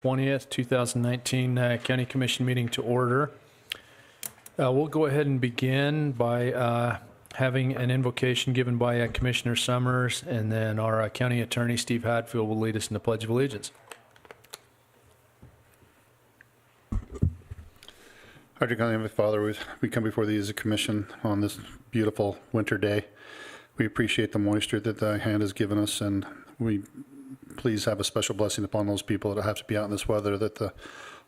20th, 2019 County Commission meeting to order. We'll go ahead and begin by having an invocation given by Commissioner Summers, and then our County Attorney, Steve Hadfield, will lead us in the Pledge of Allegiance. Our dear Heavenly Father, we come before Thee as a commission on this beautiful winter day. We appreciate the moisture that Thy hand has given us, and we please have a special blessing upon those people that have to be out in this weather, that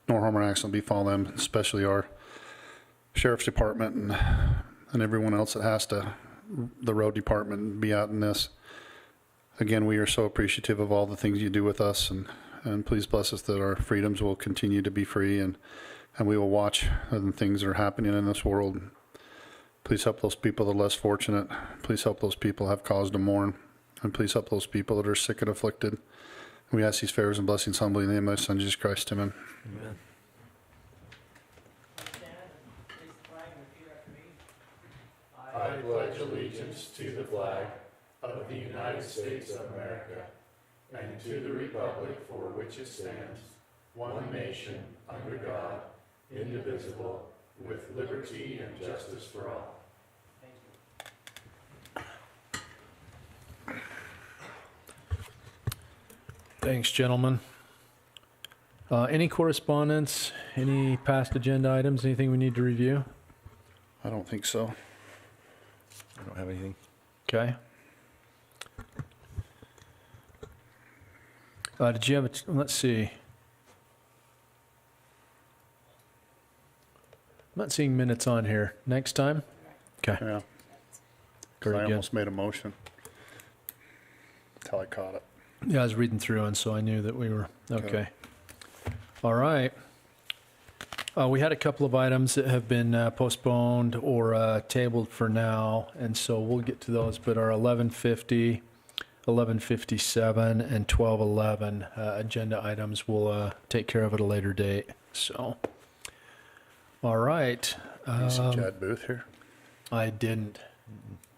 no harm or accident befall them, especially our Sheriff's Department and everyone else that has to, the road department, be out in this. Again, we are so appreciative of all the things You do with us, and please bless us that our freedoms will continue to be free, and we will watch the things that are happening in this world. Please help those people that are less fortunate. Please help those people have cause to mourn. And please help those people that are sick and afflicted. We ask these favors and blessings humbly in the name of Thy Son, Jesus Christ. Amen. Amen. I pledge allegiance to the flag of the United States of America and to the republic for which it stands, one nation, under God, indivisible, with liberty and justice for all. Thanks, gentlemen. Any correspondence, any past agenda items, anything we need to review? I don't think so. I don't have anything. Okay. Did you have let's see. I'm not seeing minutes on here. Next time? Okay. Yeah. Very I good. almost made a motion until I caught it. Yeah, I was reading through, and so I knew that we were okay. All right. We had a couple of items that have been postponed or tabled for now, and so we'll get to those. But our 1150, 1157, and 1211 agenda items will take care of at a later date. So, all right. Do you see Chad Booth here? I didn't.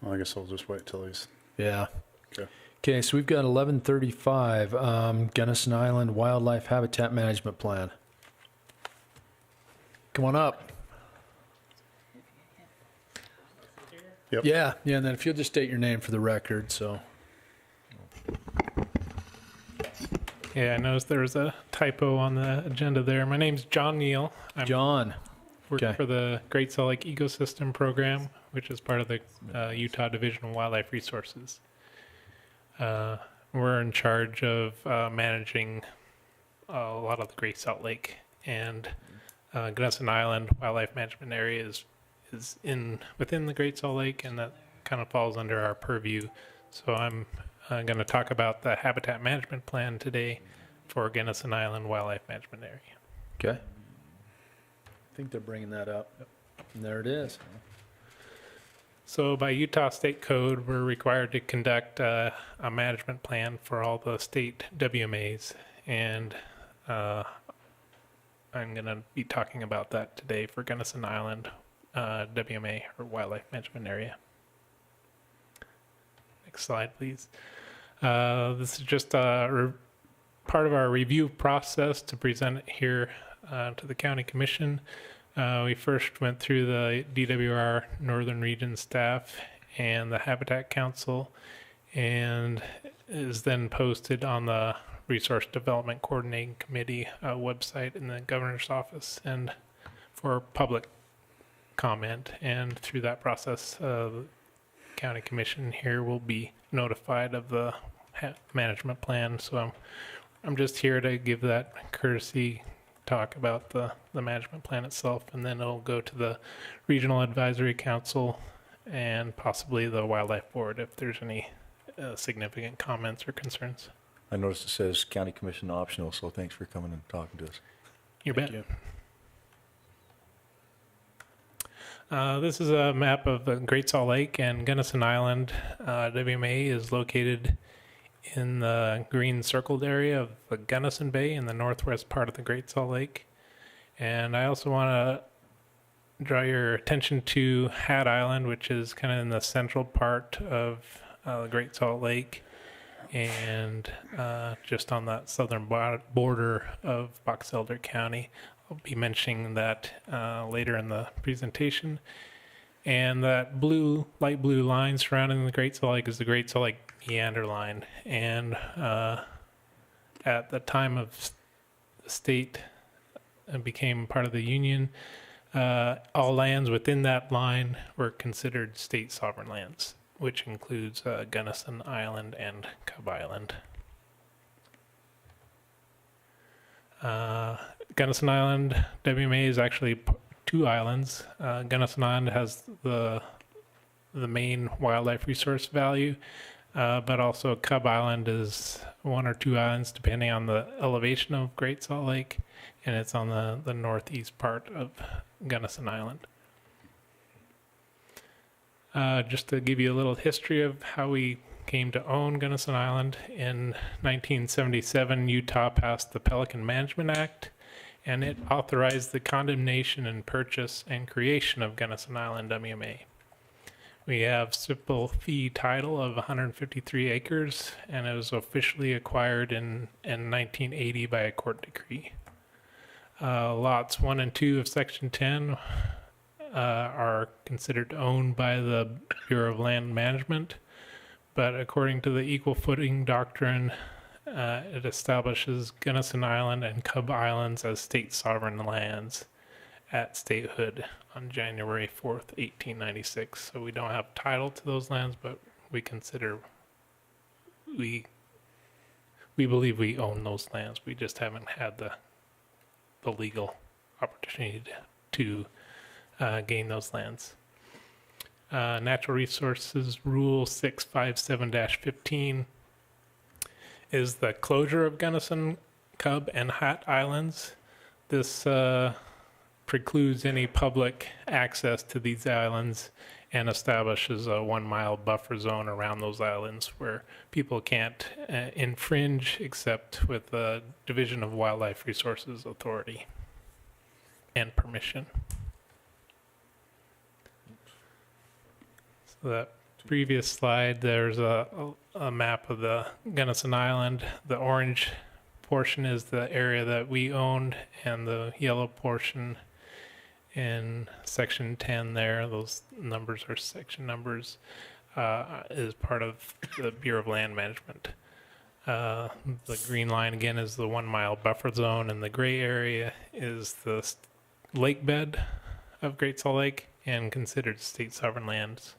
Well, I guess I'll just wait till he's... Yeah. Okay. Okay, so we've got 1135, Gunnison Island Wildlife Habitat Management Plan. Come on up. Yep. Yeah, and then if you'll just state your name for the record, so. Yeah, I noticed there was a typo on the agenda there. My name's John Neal. I John. work okay. for the Great Salt Lake Ecosystem Program, which is part of the Utah Division of Wildlife Resources. We're in charge of managing a lot of the Great Salt Lake, and Gunnison Island Wildlife Management Area is within the Great Salt Lake, and that kind of falls under our purview. So I'm going to talk about the habitat management plan today for Gunnison Island Wildlife Management Area. Okay. I think they're bringing that up. And there it is. So by Utah State Code, we're required to conduct a management plan for all the state WMAs, and I'm going to be talking about that today for Gunnison Island WMA, or Wildlife Management Area. Next slide, please. This is just part of our review process to present it here to the County Commission. We first went through the DWR Northern Region staff and the Habitat Council, and is then posted on the Resource Development Coordinating Committee website in the Governor's Office and for public comment. And through that process, the County Commission here will be notified of the management plan. So I'm just here to give that courtesy talk about the management plan itself, and then it'll go to the Regional Advisory Council and possibly the Wildlife Board if there's any significant comments or concerns. I noticed it says County Commission optional, so thanks for coming and talking to us. You bet. This is a map of the Great Salt Lake, and Gunnison Island WMA is located in the green circled area of the Gunnison Bay in the northwest part of the Great Salt Lake. And I also want to draw your attention to Hat Island, which is kind of in the central part of the Great Salt Lake. and just on that southern border of Box Elder County. I'll be mentioning that later in the presentation. And that light blue line surrounding the Great Salt Lake is the Great Salt Lake meander line. And at the time of the state became part of the Union, all lands within that line were considered state sovereign lands, which includes Gunnison Island and Cub Island. Gunnison Island, WMA, is actually two islands. Gunnison Island has the main wildlife resource value, but also Cub Island is one or two islands depending on the elevation of Great Salt Lake, and it's on the northeast part of Gunnison Island. Just to give you a little history of how we came to own Gunnison Island, in 1977, Utah passed the Pelican Management Act, and it authorized the condemnation and purchase and creation of Gunnison Island WMA. We have simple fee title of 153 acres, and it was officially acquired in 1980 by a court decree. Lots 1 and 2 of Section 10 are considered owned by the Bureau of Land Management, but according to the Equal Footing Doctrine, it establishes Gunnison Island and Cub Islands as state sovereign lands at statehood on January 4th, 1896. So we don't have title to those lands, but we believe we own those lands. We just haven't had the legal opportunity to gain those lands. Natural Resources Rule 657-15 is the closure of Gunnison, Cub, and Hat Islands. This precludes any public access to these islands and establishes a 1 mile buffer zone around those islands where people can't infringe except with the Division of Wildlife Resources Authority and permission. So that previous slide, there's a map of the Gunnison Island. The orange portion is the area that we owned, and the yellow portion in Section 10 there, those numbers are section numbers, is part of the Bureau of Land Management. The green line again is the 1 mile buffer zone, and the gray area is the lake bed of Great Salt Lake and considered state sovereign lands.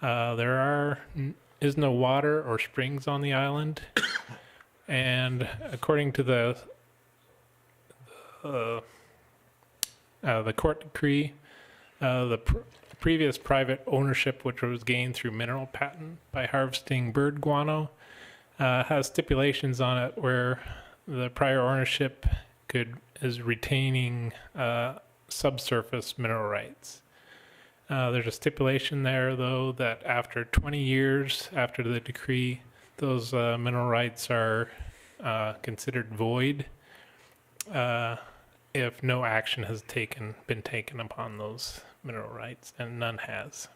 There is no water or springs on the island, and according to the court decree, the previous private ownership, which was gained through mineral patent by harvesting bird guano, has stipulations on it where the prior ownership is retaining subsurface mineral rights. There's a stipulation there, though, that after 20 years after the decree, those mineral rights are considered void if no action has been taken upon those mineral rights, and none has.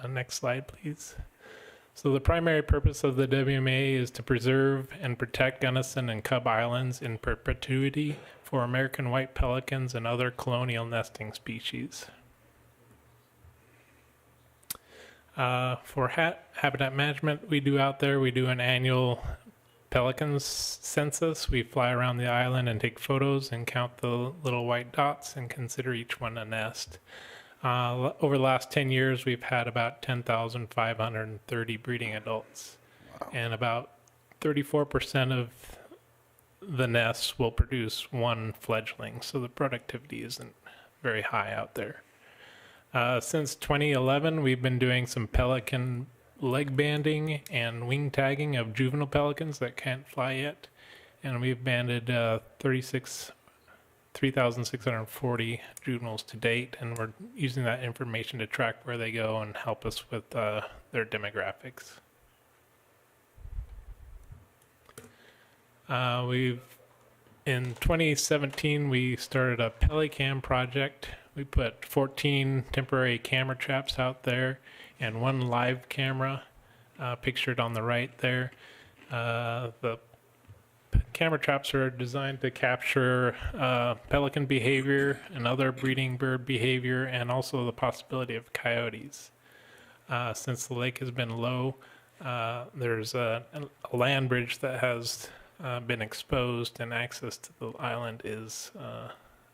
Next slide, please. So the primary purpose of the WMA is to preserve and protect Gunnison and Cub Islands in perpetuity for American white pelicans and other colonial nesting species. For habitat management we do an annual pelicans census. We fly around the island and take photos and count the little white dots and consider each one a nest. Over the last 10 years, we've had about 10,530 breeding adults. Wow. And about 34% of the nests will produce one fledgling, so the productivity isn't very high out there. Since 2011, we've been doing some pelican leg banding and wing tagging of juvenile pelicans that can't fly yet, and we've banded 3,640 juveniles to date, and we're using that information to track where they go and help us with their demographics. In 2017, we started a Pelicam project. We put 14 temporary camera traps out there, and one live camera pictured on the right there. The camera traps are designed to capture pelican behavior and other breeding bird behavior, and also the possibility of coyotes. Since the lake has been low, there's a land bridge that has been exposed, and access to the island is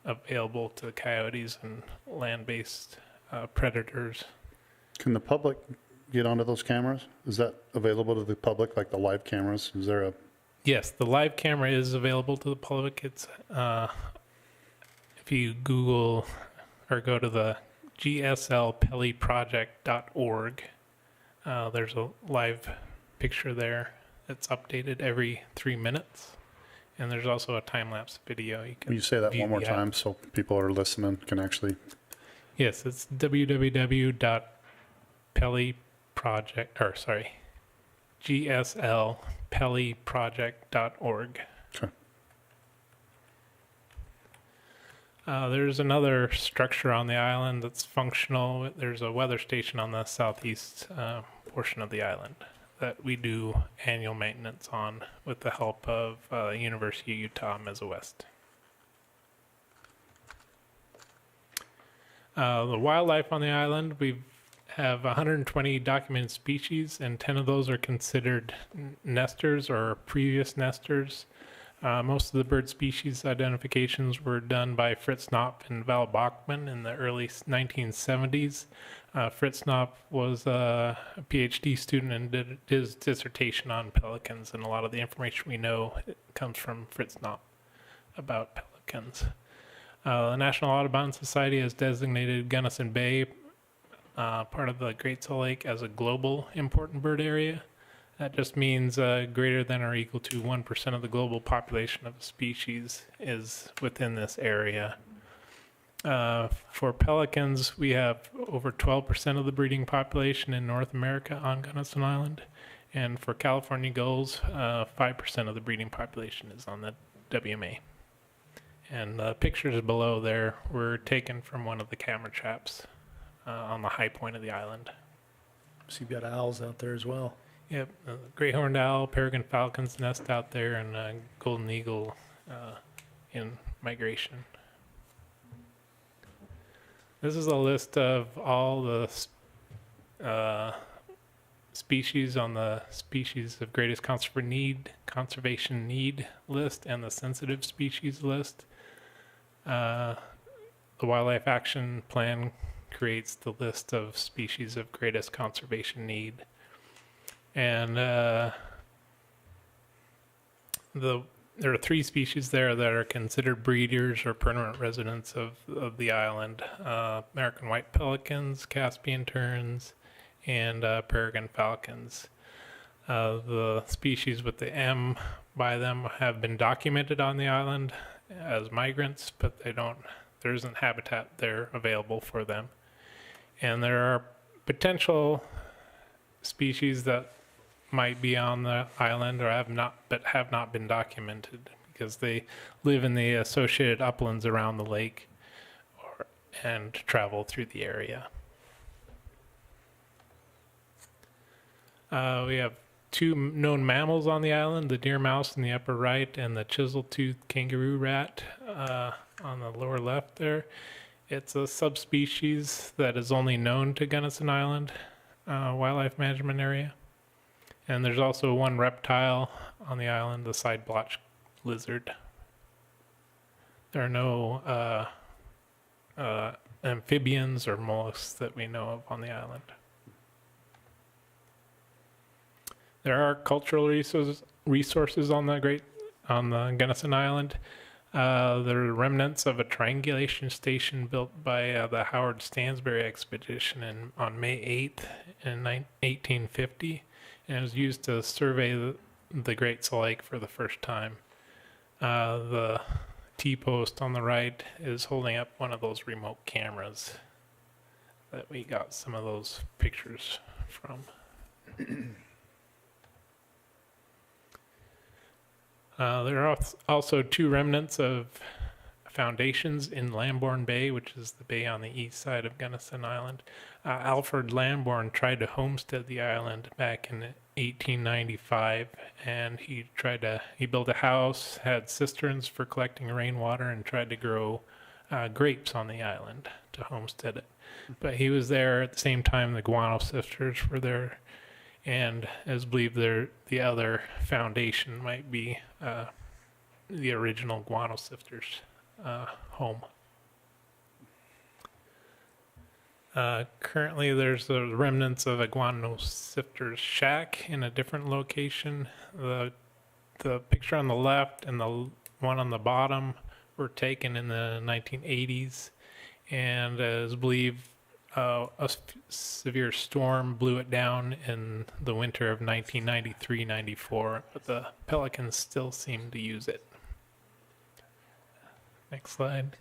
available to coyotes and land-based predators. Can the public get onto those cameras? Is that available to the public, like the live cameras? Is there a, Yes, the live camera is available to the public. It's if you Google or go to the gslpeliproject.org, there's a live picture there that's updated every 3 minutes, and there's also a time-lapse video. will you say that view one more the time so people are listening can actually, Yes, it's gslpeliproject.org. Okay. There's another structure on the island that's functional. There's a weather station on the southeast portion of the island that we do annual maintenance on with the help of University of Utah Mesa West. The wildlife on the island, we have 120 documented species, and 10 of those are considered nesters or previous nesters. Most of the bird species identifications were done by Fritz Knopf and Val Bachman in the early 1970s. Fritz Knopf was a PhD student and did his dissertation on pelicans, and a lot of the information we know comes from Fritz Knopf about pelicans. The National Audubon Society has designated Gunnison Bay, part of the Great Salt Lake, as a global important bird area. That just means greater than or equal to 1% of the global population of a species is within this area. For pelicans, we have over 12% of the breeding population in North America on Gunnison Island. And for California gulls, 5% of the breeding population is on the WMA. And the pictures below there were taken from one of the camera traps on the high point of the island. So you've got owls out there as well. Yep, great horned owl, peregrine falcons nest out there, and golden eagle in migration. This is a list of all the species on the species of greatest conservation need list and the sensitive species list. The Wildlife Action Plan creates the list of species of greatest conservation need. And there are 3 species there that are considered breeders or permanent residents of the island. American white pelicans, Caspian terns, and peregrine falcons. The species with the M by them have been documented on the island as migrants, but there isn't habitat there available for them. And there are potential species that might be on the island or have not been documented because they live in the associated uplands around the lake and travel through the area. We have 2 known mammals on the island, the deer mouse in the upper right and the chisel-toothed kangaroo rat on the lower left there. It's a subspecies that is only known to Gunnison Island Wildlife Management Area. And there's also one reptile on the island, the side blotch lizard. There are no amphibians or mollusks that we know of on the island. There are cultural resources on the Gunnison Island. There are remnants of a triangulation station built by the Howard Stansbury expedition on May 8th in 1850. And it was used to survey the Great Salt Lake for the first time. The T-post on the right is holding up one of those remote cameras that we got some of those pictures from. There are also 2 remnants of foundations in Lambourne Bay, which is the bay on the east side of Gunnison Island. Alfred Lambourne tried to homestead the island back in 1895, and he built a house, had cisterns for collecting rainwater, and tried to grow grapes on the island to homestead it. But he was there at the same time the guano sifters were there, and as believed the other foundation might be the original guano sifters home. Currently, there's the remnants of a guano sifter's shack in a different location. The picture on the left and the one on the bottom were taken in the 1980s, and as believed, a severe storm blew it down in the winter of 1993-94, but the pelicans still seem to use it. Next slide.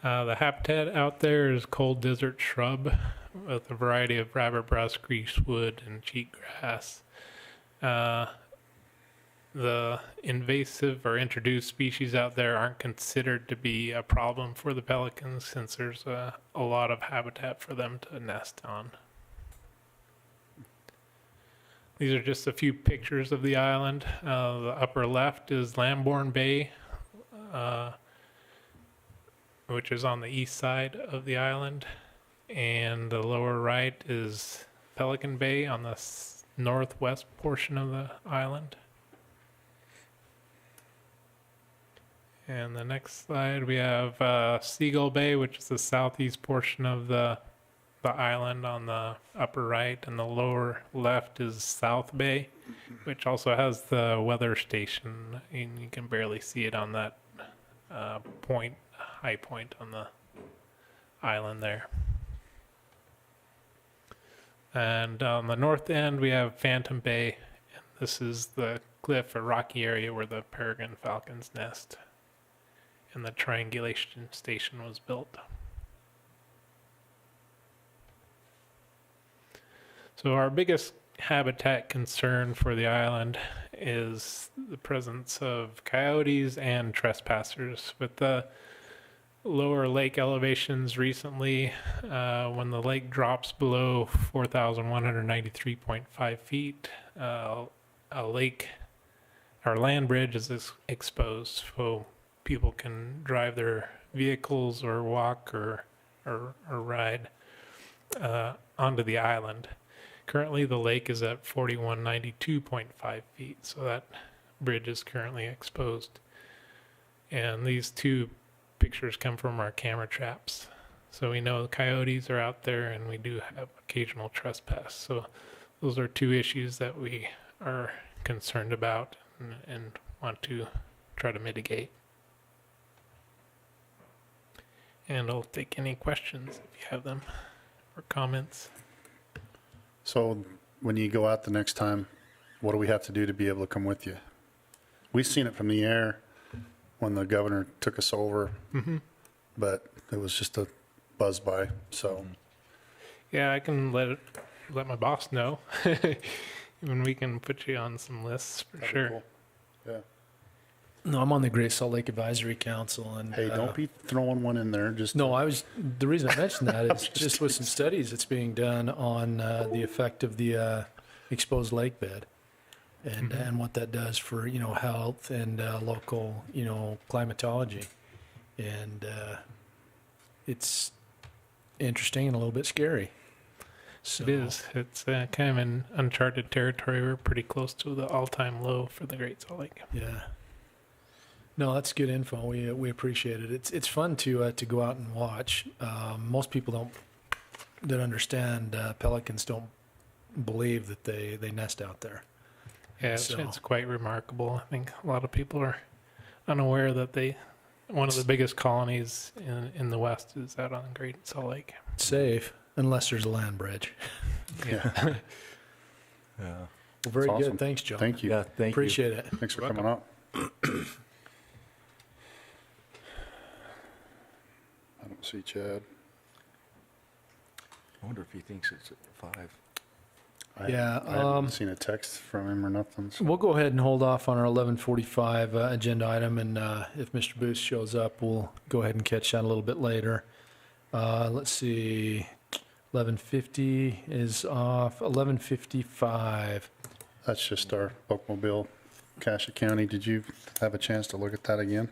The habitat out there is cold desert shrub with a variety of rabbitbrush, greasewood, and cheatgrass. The invasive or introduced species out there aren't considered to be a problem for the pelicans since there's a lot of habitat for them to nest on. These are just a few pictures of the island. The upper left is Lambourne Bay, which is on the east side of the island, and the lower right is Pelican Bay on the northwest portion of the island. And the next slide, we have Seagull Bay, which is the southeast portion of the island on the upper right, and the lower left is South Bay, which also has the weather station, and you can barely see it on that high point on the island there. And on the north end, we have Phantom Bay, and this is the cliff or rocky area where the peregrine falcons nest, and the triangulation station was built. So our biggest habitat concern for the island is the presence of coyotes and trespassers. With the lower lake elevations recently, when the lake drops below 4,193.5 feet, a lake, our land bridge is exposed, so people can drive their vehicles or walk or ride onto the island. Currently, the lake is at 4,192.5 feet, so that bridge is currently exposed. And these two pictures come from our camera traps. So we know the coyotes are out there, and we do have occasional trespass. So those are two issues that we are concerned about and want to try to mitigate. And I'll take any questions if you have them or comments. So when you go out the next time, what do we have to do to be able to come with you? We've seen it from the air when the governor took us over, but it was just a buzz by. So yeah, I can let my boss know. And we can put you on some lists for sure. Cool. Yeah. No, I'm on the Great Salt Lake Advisory Council, and Hey, don't be throwing one in there. Just no, the reason I mentioned that is just with some studies that's being done on the effect of the exposed lake bed and what that does for, health and local, climatology. And it's interesting and a little bit scary. So, It is. It's kind of in uncharted territory. We're pretty close to the all-time low for the Great Salt Lake. yeah. No, that's good info. We appreciate it. It's fun to go out and watch. Most people that understand pelicans don't believe that they nest out there. Yeah, it's quite remarkable. I think a lot of people are unaware that one of the biggest colonies in the West is out on the Great Salt Lake. Safe, unless there's a land bridge. Yeah. Yeah. Well, very That's awesome. good. Thanks, Joe. thank you. Yeah, thank Appreciate it. Thanks for coming up. I don't see Chad. I wonder if he thinks it's at 5. Yeah, I haven't seen a text from him or nothing. So. We'll go ahead and hold off on our 11:45 agenda item, and if Mr. Booth shows up, we'll go ahead and catch that a little bit later. Let's see, 11:50 is off, 11:55. That's just our bookmobile, Cassia County. Did you have a chance to look at that again?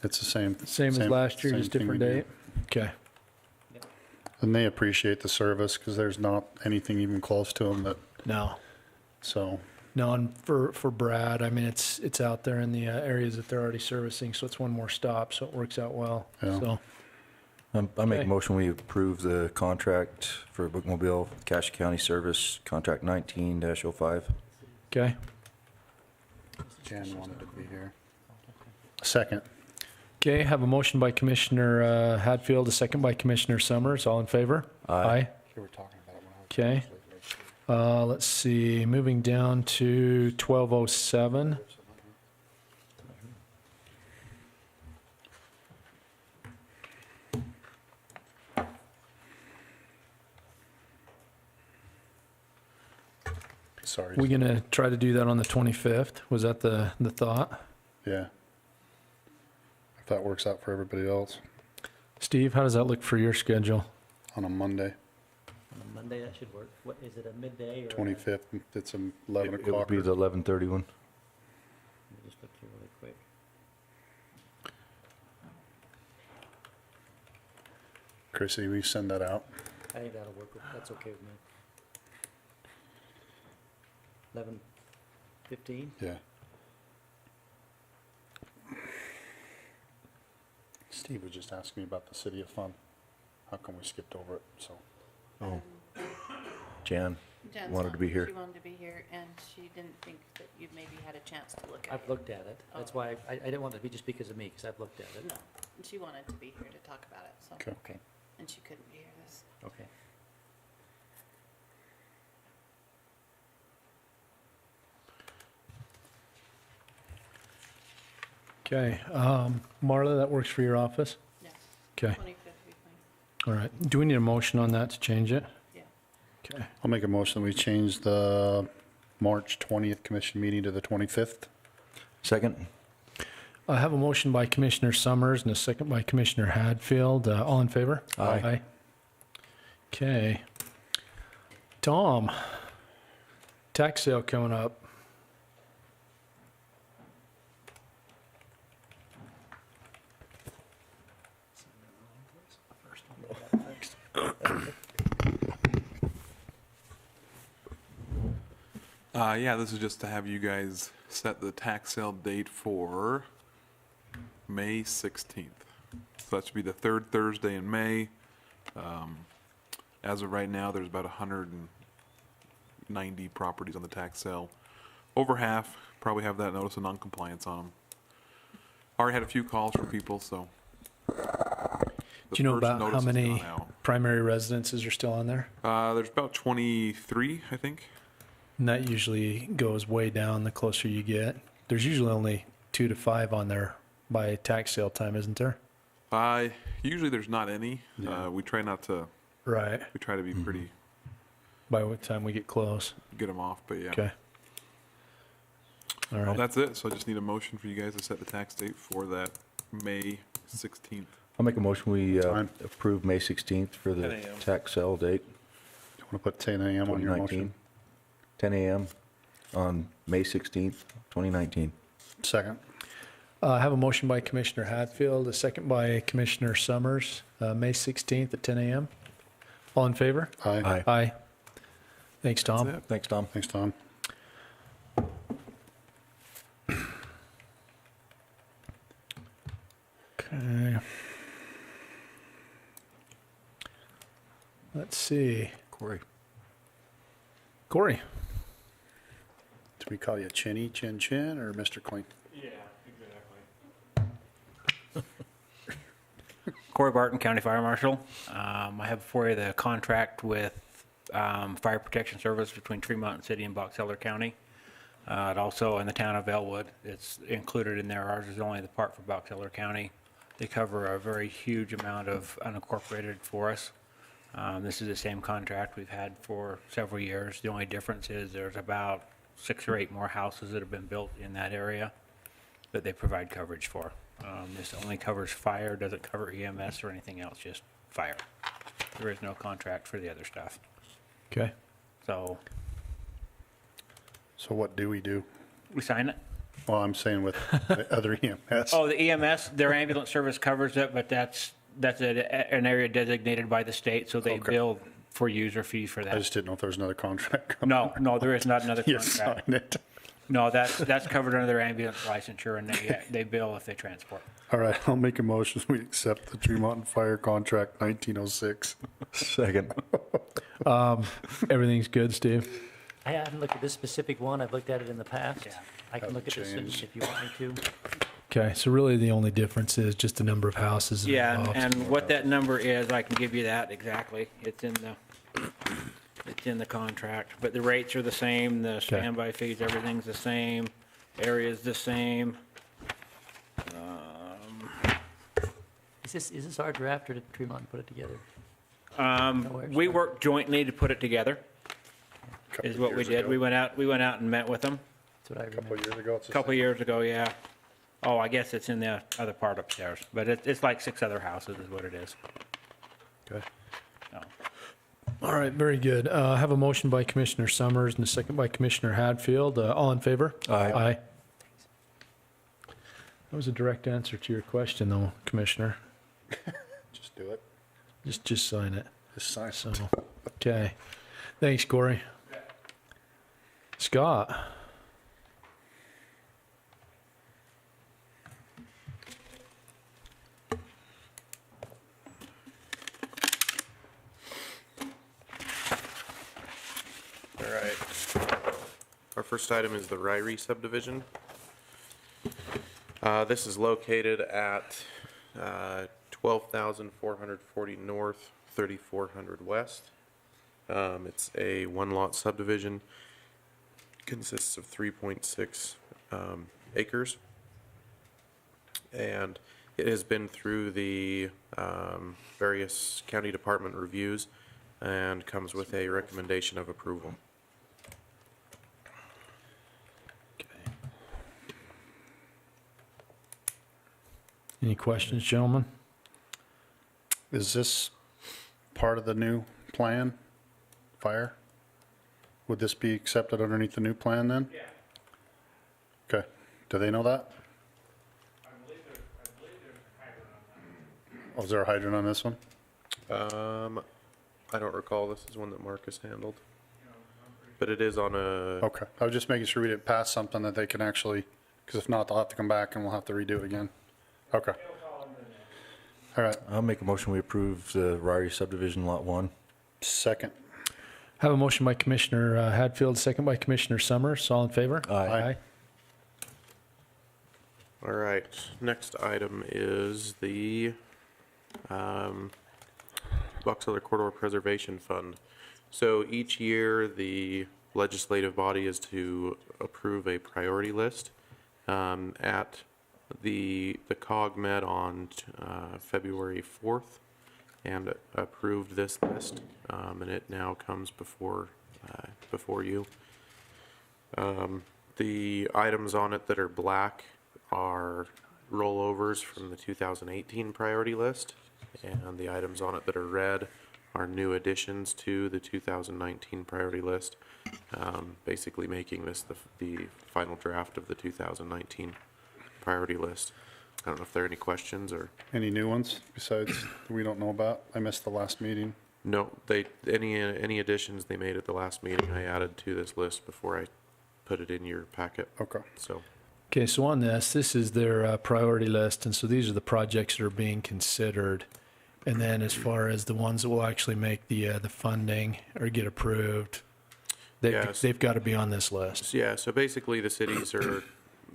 It's the same. Same as last year, same just thing different we do. date? Okay. And they appreciate the service because there's not anything even close to them that, No. so, No, and for Brad, I mean, it's out there in the areas that they're already servicing, so it's one more stop, so it works out well. Yeah. So, I make Okay. a motion, we approve the contract for bookmobile, Cache County Service, contract 19-05. okay. Jan wanted to be here. Second. Okay, have a motion by Commissioner Hadfield, a second by Commissioner Summers. All in favor? Aye. Okay. Let's see, moving down to 12:07. Sorry. We gonna try to do that on the 25th? Was that the thought? Yeah. If that works out for everybody else Steve, how does that look for your schedule? on a Monday, On a Monday, that should work. What, is it a midday or? 25th, it's 11 It would o'clock. be the 11:30 one. Let me just look here really quick. Chrissy, we send that out. I think that'll work. That's okay with me. 11:15? Yeah. Steve was just asking me about the City of Fun. How come we skipped over it? So, Oh. Jan, Jen's wanted not- to be here. She wanted to be here, and she didn't think that you maybe had a chance to look at it. I've looked at it. That's Oh. why I didn't want it to be just because of me, because I've looked at it. No, and she wanted to be here to talk about it, so, okay. Okay, and she couldn't be here this. okay. Okay, Marla, that works for your office? Yes. Okay, 25th we fine. all right. Do we need a motion on that to change it? Yeah. Okay, I'll make a motion that we change the March 20th commission meeting to the 25th. second? I have a motion by Commissioner Summers and a second by Commissioner Hadfield. All in favor? Aye. Okay. Tom, tax sale coming up. Yeah, this is just to have you guys set the tax sale date for May 16th. So that should be the third Thursday in May. As of right now, there's about 190 properties on the tax sale. Over half probably have that notice of noncompliance on them. Already had a few calls from people, so. Do you know about how many Gone out. primary residences are still on there? There's about 23, I think. And that usually goes way down the closer you get. There's usually only 2 to 5 on there by tax sale time, isn't there? Usually there's not any. Yeah. We try not to, Right. we try to be pretty, By what time we get close. get them off, but yeah. Okay. All Well, right. that's it. So I just need a motion for you guys to set the tax date for that May 16th. I'll make a motion, we Fine. approve May 16th for 10 the a.m. tax sale date, You want to put 10 a.m. on your 2019. motion? 10 a.m. on May 16th, 2019. Second. I have a motion by Commissioner Hadfield, a second by Commissioner Summers, May 16th at 10 a.m. All in favor? Aye. Aye. Thanks, Tom. That's it. Thanks, Tom. Thanks, Tom. Okay. Let's see. Corey. Corey. Do we call you Chinny, Chin Chin, or Mr. Clean? Yeah, exactly. Corey Barton, County Fire Marshal. I have for you the contract with Fire Protection Service between Tree Mountain City and Box Elder County. And also in the town of Elwood, it's included in there. Ours is only the part for Box Elder County. They cover a very huge amount of unincorporated for us. This is the same contract we've had for several years. The only difference is there's about 6 or 8 more houses that have been built in that area that they provide coverage for. This only covers fire, doesn't cover EMS or anything else, just fire. There is no contract for the other stuff. Okay. So So what do we do? we sign it. Well, I'm saying with the other EMS. Oh, the EMS, their ambulance service covers it, but that's an area designated by the state, so they Okay. bill for user fee for I that. just didn't know if there was another contract. No, there is not another You contract. sign it. No, that's covered under their ambulance licensure, and they bill if they transport. All right, I'll make a motion. We accept the Tremont Fire Contract 1906. Second. Everything's good, Steve? I haven't looked at this specific one. I've looked at it in the past. Yeah. I can look at this one Changed. if you want me to. Okay, so really the only difference is just the number of houses Yeah, involved. and what that number is, I can give you that exactly. It's in the contract, but the rates are the same, the standby fees, everything's the same, area's the same. Is this our draft or did Tremont put it together? We worked jointly to put it together, Couple is what we years did. ago. We went out and met with them That's what I Couple remember. years ago. It's a the couple same. years ago, yeah. Oh, I guess it's in the other part upstairs, but it's like 6 other houses is what it is. Okay. So, All right, very good. I have a motion by Commissioner Summers and a second by Commissioner Hadfield. All in favor? Aye. Aye. That was a direct answer to your question, though, Commissioner. Just do it. Just sign it. Just sign it. So, okay. Thanks, Corey. Scott? All right. Our first item is the Ryrie subdivision. This is located at 12,440 north, 3,400 west. It's a one-lot subdivision, consists of 3.6 acres. And it has been through the various county department reviews and comes with a recommendation of approval. Any questions, gentlemen? Is this part of the new plan, fire? Would this be accepted underneath the new plan then? Yeah. Okay. Do they know that? I believe there's a hydrant on that. Oh, is there a hydrant on this one? I don't recall. This is one that Marcus handled. But it is on a, Okay. I was just making sure we didn't pass something that they can actually, because if not, they'll have to come back and we'll have to redo it again. Okay. All right. I'll make a motion, we approve the Ryrie subdivision, Lot 1. Second. Have a motion by Commissioner Hadfield, second by Commissioner Summers. All in favor? Aye. all right. Next item is the Box Elder Corridor Preservation Fund. So each year, the legislative body is to approve a priority list. At the COG met on February 4th and approved this list, and it now comes before you. The items on it that are black are rollovers from the 2018 priority list, and the items on it that are red are new additions to the 2019 priority list, basically making this the final draft of the 2019 priority list. I don't know if there are any questions or... Any new ones besides that we don't know about? I missed the last meeting. No, any additions they made at the last meeting I added to this list before I put it in your packet. Okay. So, Okay, so on this is their priority list, and so these are the projects that are being considered. And then as far as the ones that will actually make the funding or get approved, Yes. they've got to be on this list. yeah, so basically the cities are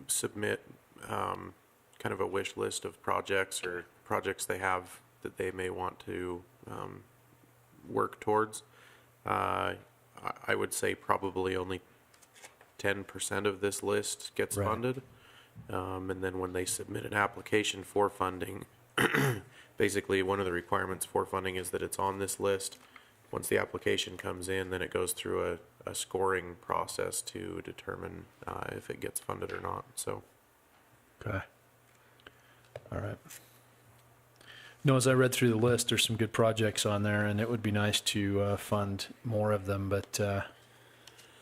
submit kind of a wish list of projects or projects they have that they may want to work towards. I would say probably only 10% of this list gets Right. funded. And then when they submit an application for funding, basically, one of the requirements for funding is that it's on this list. Once the application comes in, then it goes through a scoring process to determine if it gets funded or not. So, Okay. All right. No, as I read through the list, there's some good projects on there, and it would be nice to fund more of them, but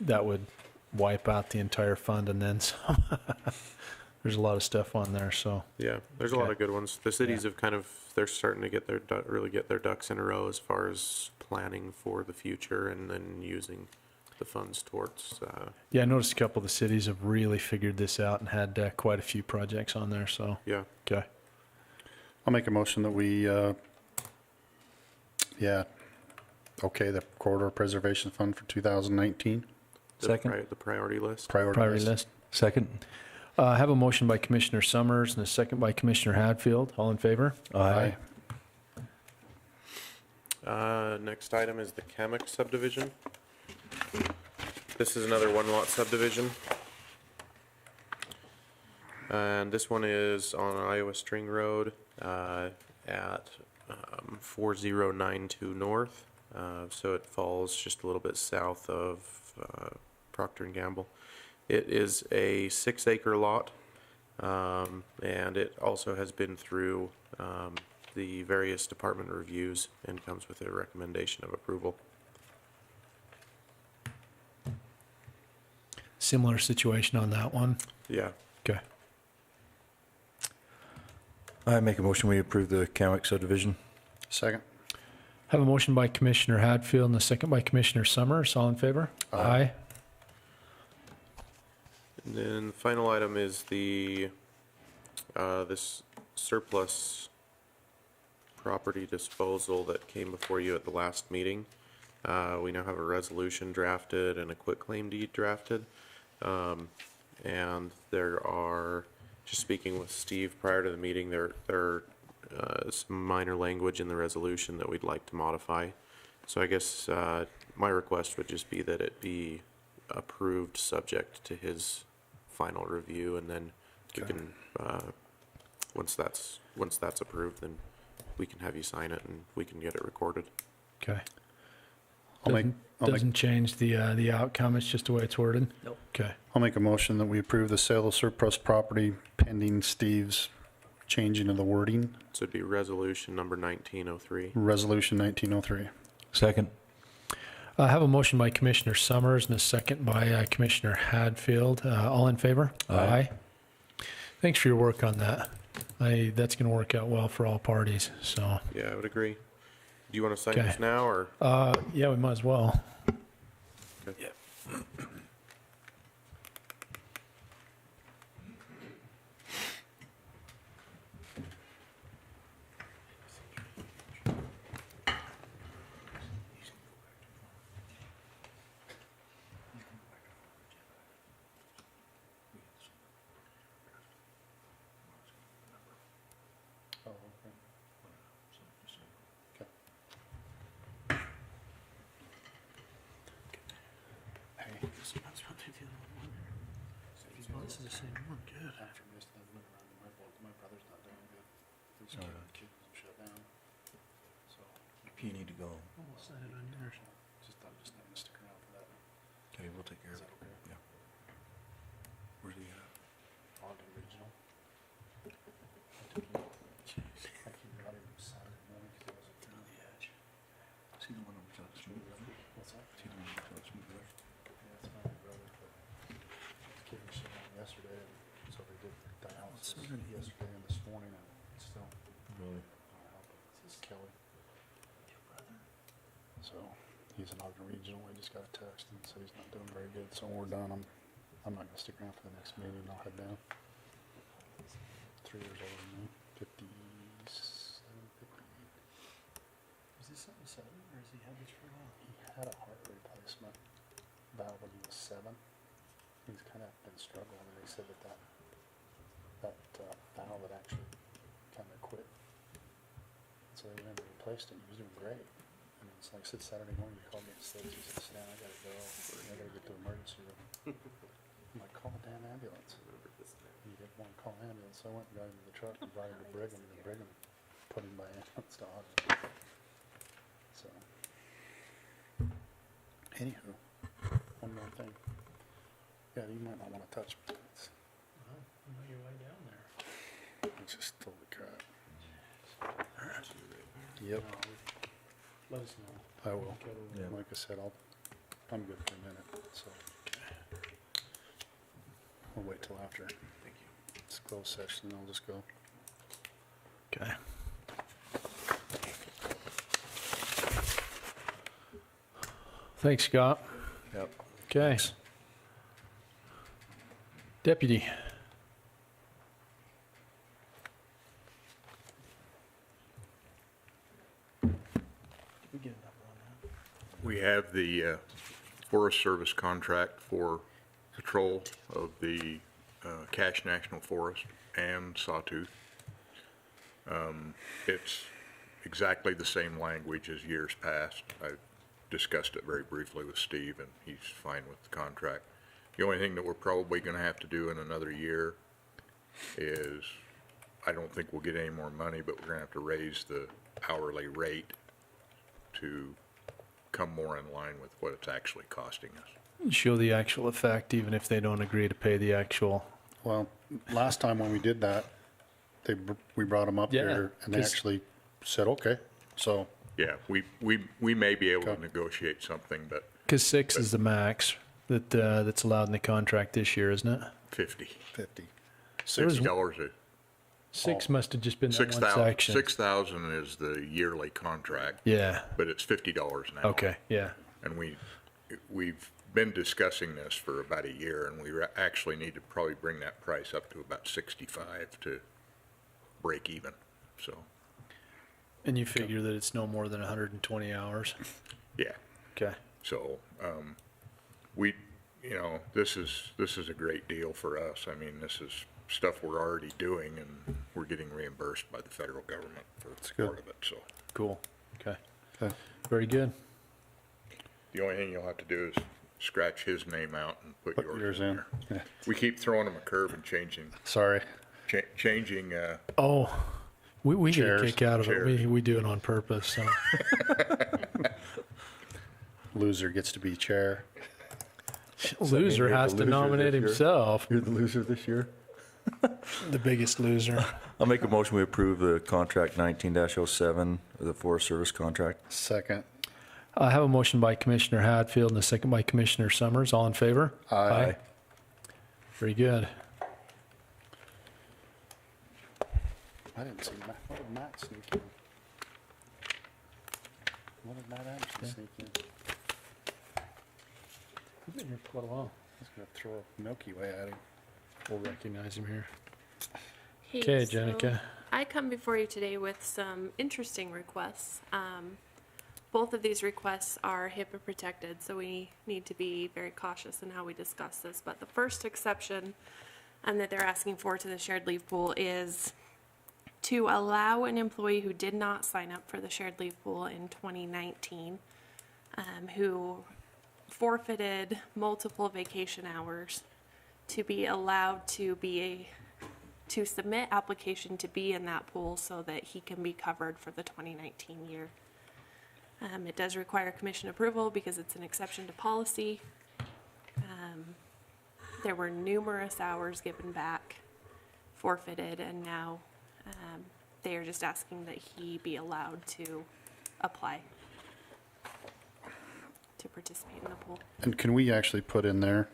that would wipe out the entire fund and then some. There's a lot of stuff on there, so. yeah, there's a lot Okay. of good ones. The cities have they're starting to get really get their ducks in a row as far as planning for the future and then using the funds towards, Yeah, I noticed a couple of the cities have really figured this out and had quite a few projects on there, so. yeah. Okay. I'll make a motion that we, okay, the corridor preservation fund for 2019. Second. The priority list. Priority list. Second. I have a motion by Commissioner Summers and a second by Commissioner Hadfield. All in favor? Aye. Next item is the Kamek subdivision. This is another one-lot subdivision. And this one is on Iowa String Road at 4092 North. So it falls just a little bit south of Procter & Gamble. It is a 6-acre lot, and it also has been through the various department reviews and comes with a recommendation of approval. Similar situation on that one. Yeah. Okay. I make a motion, we approve the Kamek subdivision. Second. Have a motion by Commissioner Hadfield and a second by Commissioner Summers. All in favor? Aye. And then the final item is the, this surplus property disposal that came before you at the last meeting. We now have a resolution drafted and a quitclaim deed drafted. And there are, just speaking with Steve prior to the meeting, there are some minor language in the resolution that we'd like to modify. So I guess my request would just be that it be approved subject to his final review, and then we can, once that's approved, then we can have you sign it and we can get it recorded. Okay. I'll make Doesn't change the outcome. It's just the way it's worded. Nope. Okay. I'll make a motion that we approve the sale of surplus property pending Steve's changing of the wording. So it'd be resolution number 1903. Resolution 1903. Second. I have a motion by Commissioner Summers and a second by Commissioner Hadfield. All in favor? Aye. Thanks for your work on that. That's going to work out well for all parties. So, Yeah, I would agree. Do you want to sign Okay. this now, or? yeah, we might as well. Okay. This is the same one. Good. You need to go. We'll sign it on yours. Okay, we'll take care of it. Yeah. Where's he at? See the one on the Smooth River? What's that? See the one on the Smooth River? Yesterday, so they did dialysis yesterday and this morning, and it's still. Really? This is Kelly. So he's an Ogden Regional. I just got a text and said he's not doing very good. So when we're done, I'm not gonna stick around for the next meeting. I'll head down. 3 years older than me, 57, 58. Is this something sudden, or has he had this for a while? He had a heart replacement valve when he was 7. He's kind of been struggling, and they said that valve had actually kind of quit. So they went and replaced it. He was doing great. And it's like, said Saturday morning, he called me at 6. He said, Stan, I gotta go. I gotta get to the emergency room. I'm like, call a damn ambulance. He didn't want to call an ambulance, so I went and got him to the truck and brought him to Brigham, and Brigham putting by it's dog. So, anywho, one more thing. Yeah, you might not want to touch me. You're way down there. It's just holy crap. Yep, Let us know. I will. Yeah. Like I said, I'm good for a minute, so. We'll wait till after. Thank you. It's closed session, I'll just go. Okay. Thanks, Scott. Yep. Okay. Deputy. We have the Forest Service contract for patrol of the Cache National Forest and Sawtooth. It's exactly the same language as years past. I discussed it very briefly with Steve, and he's fine with the contract. The only thing that we're probably going to have to do in another year is, I don't think we'll get any more money, but we're going to have to raise the hourly rate to come more in line with what it's actually costing us. Show the actual effect, even if they don't agree to pay the actual. Well, last time when we did that, we brought them up Yeah, there and they 'cause- actually said, okay, so. Yeah, we may be able to negotiate something, but Because 6 is the max that's allowed in the contract this year, isn't it? 50. 50. $60 a 6 must have just been that one 6,000 section. 6,000 is the yearly contract, Yeah. but it's $50 an hour. Okay. Yeah. And we've been discussing this for about a year, and we actually need to probably bring that price up to about 65 to break even, so, And you figure that it's no more than 120 hours. yeah. Okay. So, this is a great deal for us. I mean, this is stuff we're already doing, and we're getting reimbursed by the federal government for good. part of it, so. Cool. Okay. Okay. Very good. The only thing you'll have to do is scratch his name out and put Put yours yours in in. there. Yeah. We keep throwing him a curve and changing, Sorry. Oh, we get a Chairs. kick out of it. Chairs. We do it on purpose. So. Loser gets to be chair. Loser you're the has to loser nominate this year? himself. You're the loser this year? The biggest loser. I'll make a motion we approve the contract 19-07, the Forest Service contract. Second. I have a motion by Commissioner Hadfield and a second by Commissioner Summers. All in favor? Aye. Very good. I didn't see Matt. What did Matt sneak in? What did Matt actually sneak in? He's been here for quite a while. I was going to throw a Milky Way at him. We'll recognize him here. Hey, Okay, so Jenica. I come before you today with some interesting requests. Both of these requests are HIPAA protected, so we need to be very cautious in how we discuss this. But the first exception that they're asking for to the shared leave pool is to allow an employee who did not sign up for the shared leave pool in 2019, who forfeited multiple vacation hours, to be allowed to submit application to be in that pool so that he can be covered for the 2019 year. It does require commission approval because it's an exception to policy. There were numerous hours given back, forfeited, and now they are just asking that he be allowed to apply to participate in the pool. And can we actually put in there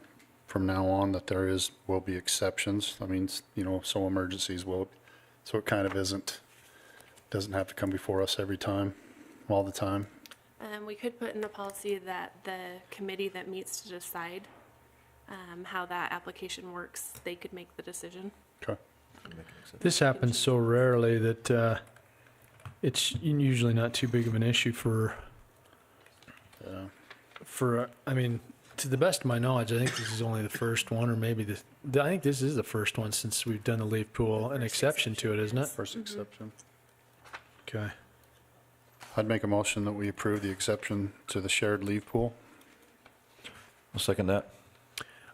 from now on that will be exceptions? I mean, some emergencies will, so it kind of doesn't have to come before us every time, all the time. We could put in the policy that the committee that meets to decide how that application works, they could make the decision. Okay. This happens so rarely that it's usually not too big of an issue for, I mean, to the best of my knowledge, I think this is only the first one, or maybe I think this is the first one since we've done the leave pool, an exception to it, isn't it? First exception. Okay. I'd make a motion that we approve the exception to the shared leave pool. I'll second that.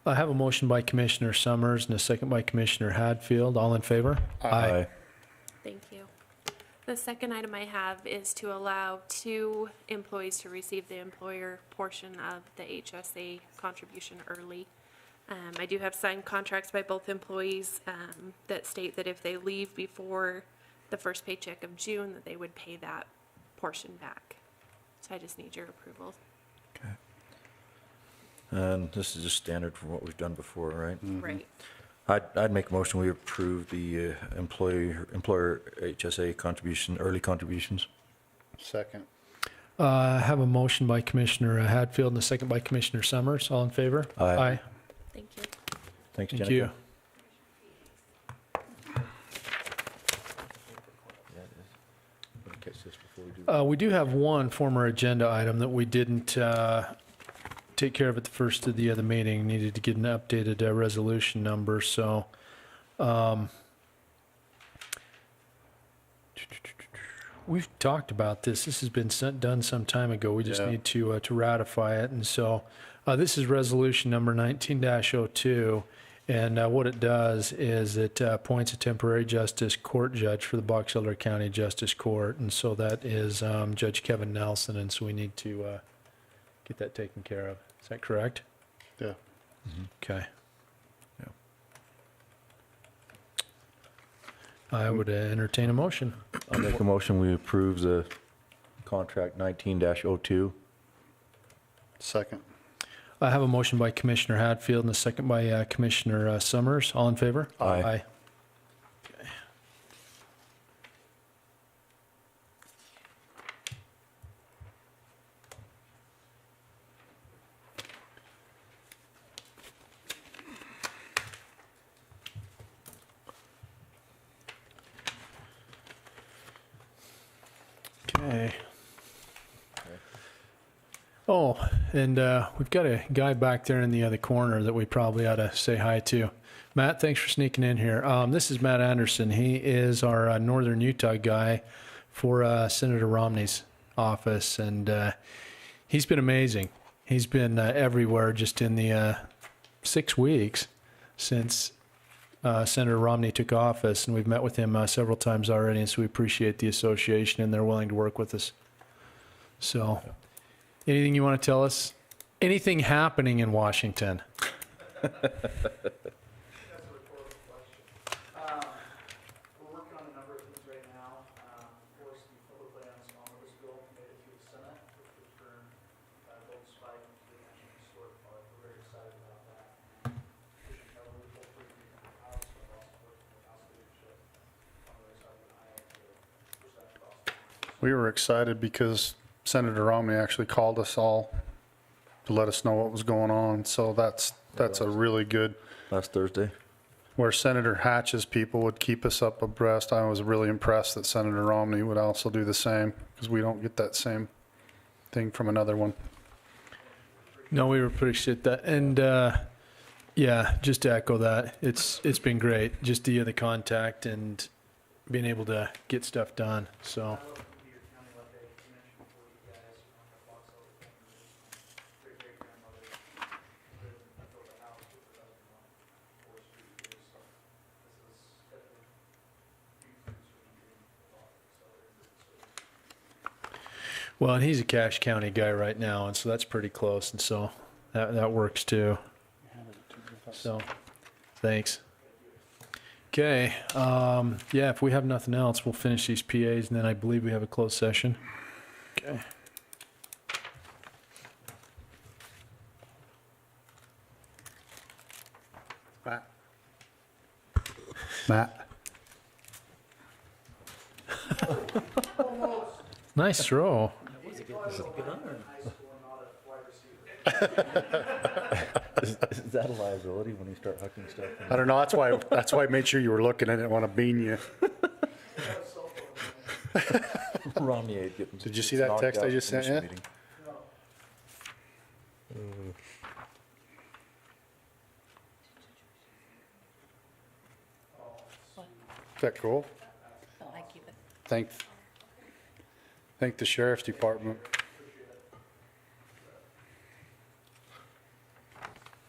I have a motion by Commissioner Summers and a second by Commissioner Hadfield. All in favor? Thank you. The second item I have is to allow 2 employees to receive the employer portion of the HSA contribution early. I do have signed contracts by both employees that state that if they leave before the first paycheck of June, that they would pay that portion back. So I just need your approval. Okay. And this is just standard for what we've done before, right? Right. I'd make a motion, we approve the employer HSA contribution, early contributions. Second. I have a motion by Commissioner Hadfield and a second by Commissioner Summers. All in favor? Aye. Thank you. Thanks, Thank Jennifer. you. Catch this before we do. We do have one former agenda item that we didn't take care of at the first of the other meeting. Needed to get an updated resolution number, so we've talked about this. This has been done some time ago. We just Yeah. need to ratify it, and so this is resolution number 19-02. And what it does is it appoints a temporary justice court judge for the Box Elder County Justice Court. And so that is Judge Kevin Nelson. And so we need to get that taken care of. Is that correct? Yeah. Okay. Yeah. I would entertain a motion. I'll make a motion, we approve the contract 19-02. Second. I have a motion by Commissioner Hadfield and a second by Commissioner Summers. All in favor? Aye. Okay. Okay. Oh, and we've got a guy back there in the other corner that we probably ought to say hi to. Matt, thanks for sneaking in here. This is Matt Anderson. He is our Northern Utah guy for Senator Romney's office, and he's been amazing. He's been everywhere just in the 6 weeks since Senator Romney took office, and we've met with him several times already, and so we appreciate the association, and they're willing to work with us. So... anything you want to tell us? Anything happening in Washington? We're working on a number of things right now. Of course, the public lands omnibus bill made it through the Senate, which would turn votes 5 into the National Historic Park. We're very excited about that. Pushing heavily, hopefully, in the House, but also working with House leadership on the other side of the aisle to push that across the line. We were excited because Senator Romney actually called us all to let us know what was going on. So that's a really good, Last Thursday. where Senator Hatch's people would keep us up abreast. I was really impressed that Senator Romney would also do the same, because we don't get that same thing from another one. No, we appreciate that. And yeah, just to echo that, it's been great. Just the contact and being able to get stuff done. So. Well, and he's a Cache County guy right now, and so that's pretty close, and so that works too. So, thanks. Okay, yeah, if we have nothing else, we'll finish these PAs, and then I believe we have a closed session. Okay. Matt? Nice throw. Is that a liability when you start hucking stuff? I don't know, that's why I made sure you were looking. I didn't want to bean you. Romney ain't getting. Did you see that text I just sent you? Meeting. Is that cool? Oh, I keep it. Thank the sheriff's department.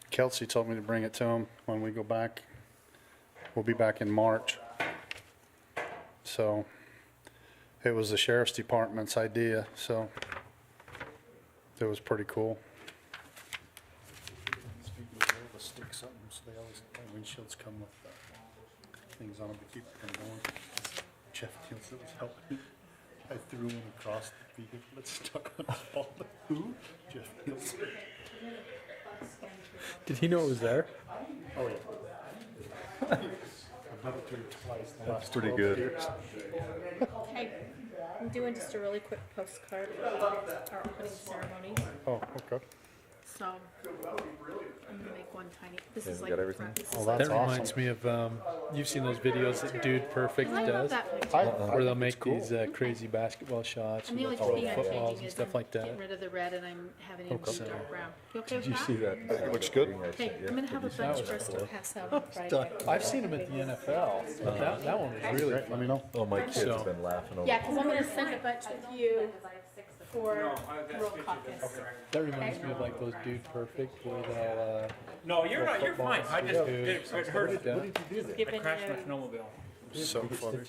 Kelsey told me to bring it to him when we go back. We'll be back in March. So it was the sheriff's department's idea, so it was pretty cool. Speaking of the stick something, so they always, windshields come with things on them to keep them going. Jeff Nielsen was helping me. I threw one across the vehicle that's stuck on his wall. Who? Jeff Nielsen. Did he know it was there? Oh, yeah. I've done it to him twice. That's pretty good. Hey, I'm doing just a really quick postcard of our opening ceremony. Oh, okay. So I'm gonna make one tiny, this Yeah, is we like got the everything? front. This Oh, is that's That reminds awesome. me of, you've seen those videos that Dude Perfect I love does? that picture. Where they'll make these crazy basketball shots And and the only they'll throw thing I'm footballs changing and is stuff I'm like that. getting rid of the red and I'm having it in Okay. dark brown. You okay with Did you that? see that? It looks good. Hey, I'm gonna have a bunch for us to pass out on Friday. I've seen them at the NFL. But that one was really Great, let fun. me know. Oh, my kids So- have been laughing over Yeah, because I'm gonna send a bunch with you for World Caucus. That reminds me of like those Dude Perfect where they'll, No, you're fine. I just, Dude, it hurt. yeah. Giving I crashed my you snowmobile. So funny.